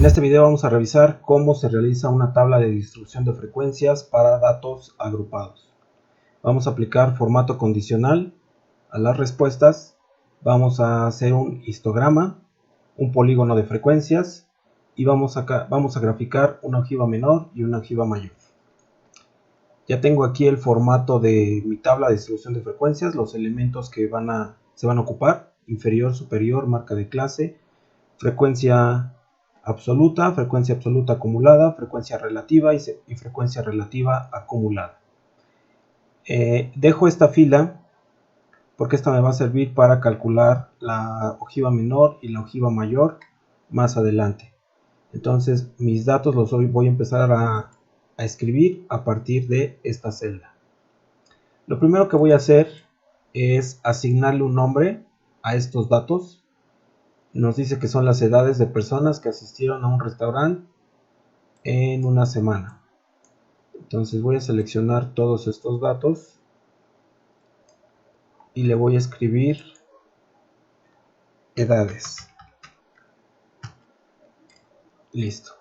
En este video vamos a revisar cómo se realiza una tabla de distribución de frecuencias para datos agrupados. Vamos a aplicar formato condicional a las respuestas. Vamos a hacer un histograma, un polígono de frecuencias y vamos a graficar una ojiva menor y una ojiva mayor. Ya tengo aquí el formato de mi tabla de distribución de frecuencias, los elementos que se van a ocupar: inferior, superior, marca de clase, frecuencia absoluta acumulada, frecuencia relativa y frecuencia relativa acumulada. Dejo esta fila porque esta me va a servir para calcular la ojiva menor y la ojiva mayor más adelante. Entonces mis datos los voy a empezar a escribir a partir de esta celda. Lo primero que voy a hacer es asignarle un nombre a estos datos. Nos dice que son las edades de personas que asistieron a un restaurante en una semana. Entonces voy a seleccionar todos estos datos y le voy a escribir edades. Listo.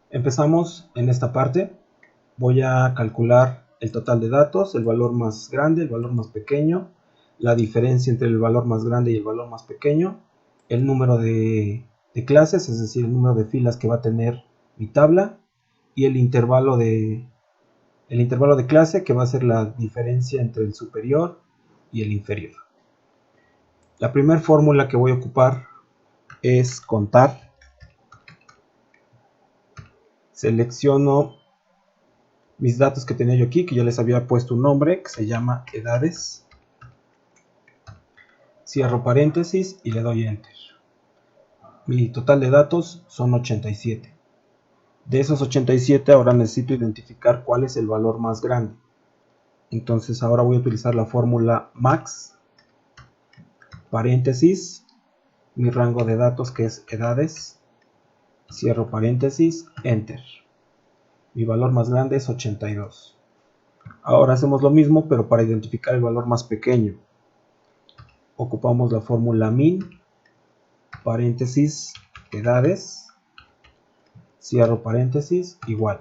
Empezamos en esta parte. Voy a calcular el total de datos, el valor más grande, el valor más pequeño, la diferencia entre el valor más grande y el valor más pequeño, el número de clases, es decir, el número de filas que va a tener mi tabla, y el intervalo de clase, que va a ser la diferencia entre el superior y el inferior. La primera fórmula que voy a ocupar es contar. Selecciono mis datos que tenía yo aquí, que yo les había puesto un nombre que se llama edades. Cierro paréntesis y le doy enter. Mi total de datos son 87. De esos 87 ahora necesito identificar cuál es el valor más grande. Entonces ahora voy a utilizar la fórmula max, paréntesis, mi rango de datos que es edades, cierro paréntesis, enter. Mi valor más grande es 82. Ahora hacemos lo mismo, pero para identificar el valor más pequeño. Ocupamos la fórmula min, paréntesis, edades, cierro paréntesis, igual.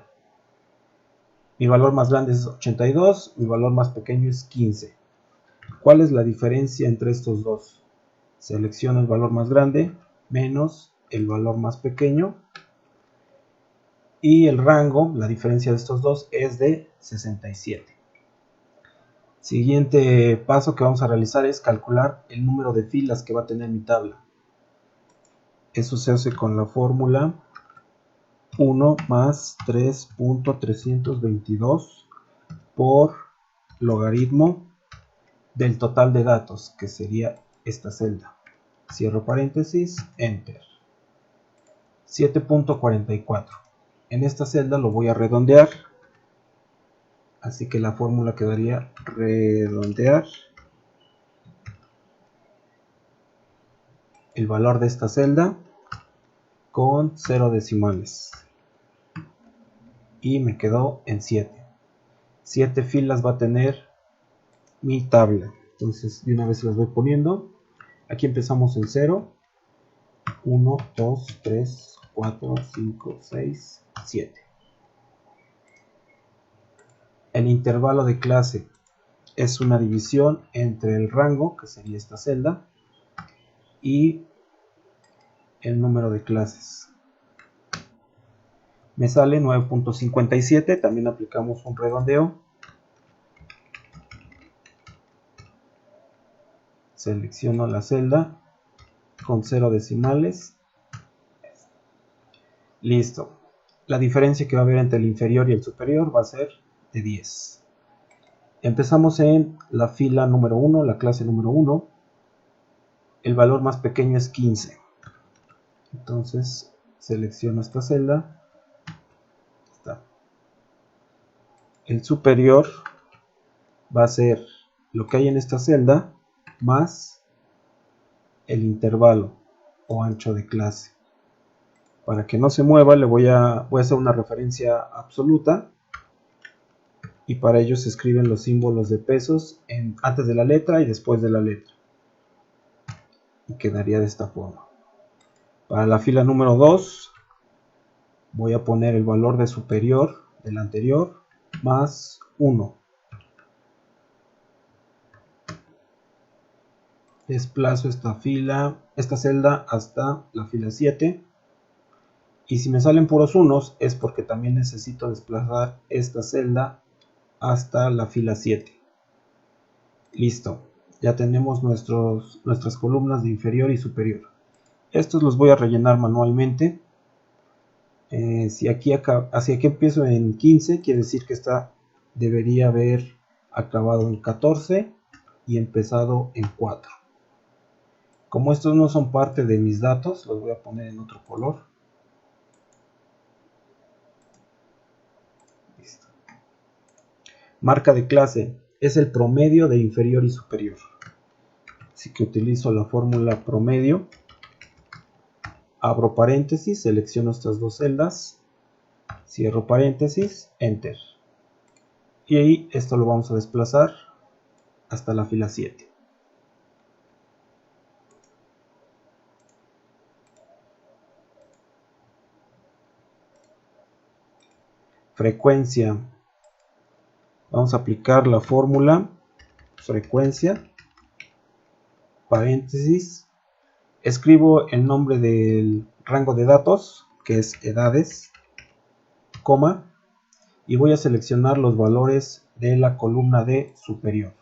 Mi valor más grande es 82, mi valor más pequeño es 15. ¿Cuál es la diferencia entre estos dos? Selecciono el valor más grande menos el valor más pequeño. Y el rango, la diferencia de estos dos, es de 67. Siguiente paso que vamos a realizar es calcular el número de filas que va a tener mi tabla. Eso se hace con la fórmula 1 más 3.322 por logaritmo del total de datos, que sería esta celda. Cierro paréntesis, enter. 7.44. En esta celda lo voy a redondear, así que la fórmula quedaría redondear el valor de esta celda con 0 decimales y me quedó en 7. 7 filas va a tener mi tabla. Entonces de una vez las voy poniendo. Aquí empezamos en 0, 1, 2, 3, 4, 5, 6, 7. El intervalo de clase es una división entre el rango, que sería esta celda, y el número de clases. Me sale 9.57, también aplicamos un redondeo. Selecciono la celda con 0 decimales. Listo. La diferencia que va a haber entre el inferior y el superior va a ser de 10. Empezamos en la fila número 1, la clase número 1. El valor más pequeño es 15. Entonces selecciono esta celda. Está. El superior va a ser lo que hay en esta celda más el intervalo o ancho de clase. Para que no se mueva voy a hacer una referencia absoluta, y para ello se escriben los símbolos de pesos antes de la letra y después de la letra, y quedaría de esta forma. Para la fila número 2 voy a poner el valor de superior del anterior más 1. Desplazo esta celda hasta la fila 7. Y si me salen puros unos es porque también necesito desplazar esta celda hasta la fila 7. Listo, ya tenemos nuestras columnas de inferior y superior. Estos los voy a rellenar manualmente. Hacia aquí empiezo en 15, quiere decir que esta debería haber acabado en 14 y empezado en 4. Como estos no son parte de mis datos, los voy a poner en otro color. Listo. Marca de clase es el promedio de inferior y superior. Así que utilizo la fórmula promedio. Abro paréntesis, selecciono estas dos celdas, cierro paréntesis, enter. Y ahí esto lo vamos a desplazar hasta la fila 7. Frecuencia. Vamos a aplicar la fórmula frecuencia, paréntesis, escribo el nombre del rango de datos, que es edades, coma, y voy a seleccionar los valores de la columna de superior.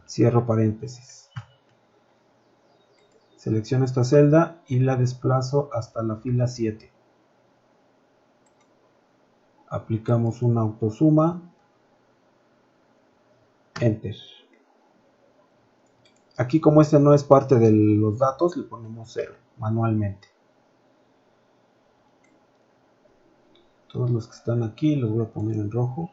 Cierro paréntesis. Selecciono esta celda y la desplazo hasta la fila 7. Aplicamos una autosuma. Enter. Aquí, como este no es parte de los datos, le ponemos 0 manualmente. Todos los que están aquí los voy a poner en rojo.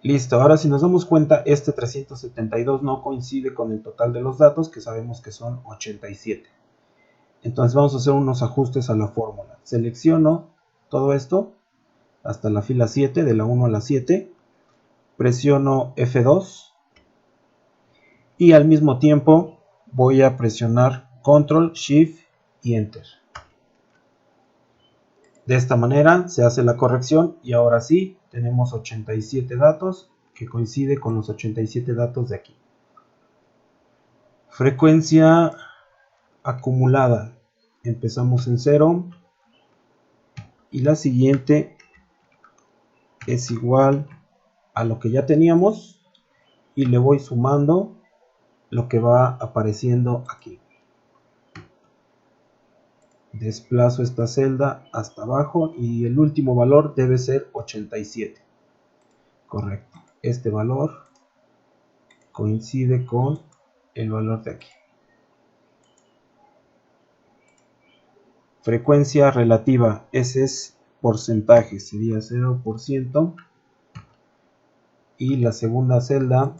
Listo, ahora si nos damos cuenta, este 372 no coincide con el total de los datos, que sabemos que son 87. Entonces vamos a hacer unos ajustes a la fórmula. Selecciono todo esto hasta la fila 7, de la 1 a la 7. Presiono F2 y al mismo tiempo voy a presionar Control, Shift y Enter. De esta manera se hace la corrección y ahora sí tenemos 87 datos que coincide con los 87 datos de aquí. Frecuencia acumulada. Empezamos en 0 y la siguiente es igual a lo que ya teníamos y le voy sumando lo que va apareciendo aquí. Desplazo esta celda hasta abajo y el último valor debe ser 87. Correcto. Este valor coincide con el valor de aquí. Frecuencia relativa. Ese es porcentaje. Sería 0%. Y la segunda celda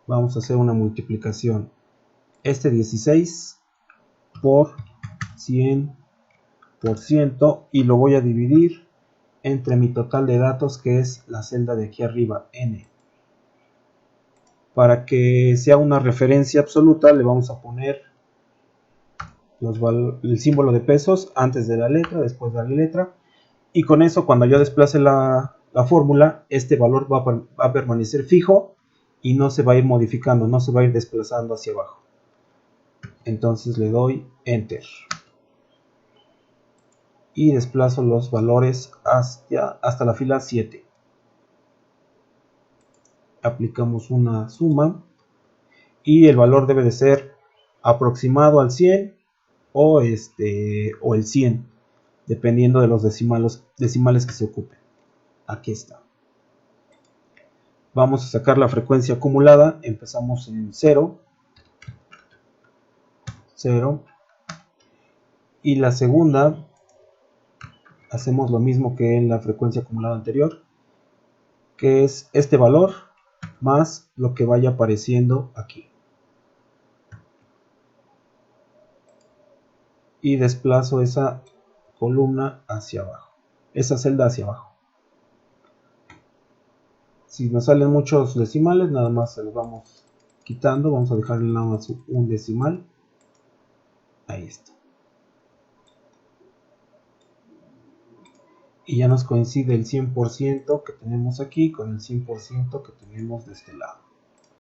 vamos a hacer una multiplicación. Este 16 por 100% y lo voy a dividir entre mi total de datos, que es la celda de aquí arriba, n. Para que sea una referencia absoluta le vamos a poner el símbolo de pesos antes de la letra, después de la letra, y con eso cuando yo desplace la fórmula, este valor va a permanecer fijo y no se va a ir modificando, no se va a ir desplazando hacia abajo. Entonces le doy Enter y desplazo los valores hasta la fila 7. Aplicamos una suma y el valor debe de ser aproximado al 100 o el 100, dependiendo de los decimales que se ocupen. Aquí está. Vamos a sacar la frecuencia acumulada. Empezamos en 0, 0, y la segunda hacemos lo mismo que en la frecuencia acumulada anterior, que es este valor más lo que vaya apareciendo aquí. Y desplazo esa columna hacia abajo, esa celda hacia abajo. Si nos salen muchos decimales, nada más se los vamos quitando. Vamos a dejarle nada más un decimal. Ahí está. Y ya nos coincide el 100% que tenemos aquí con el 100% que tenemos de este lado.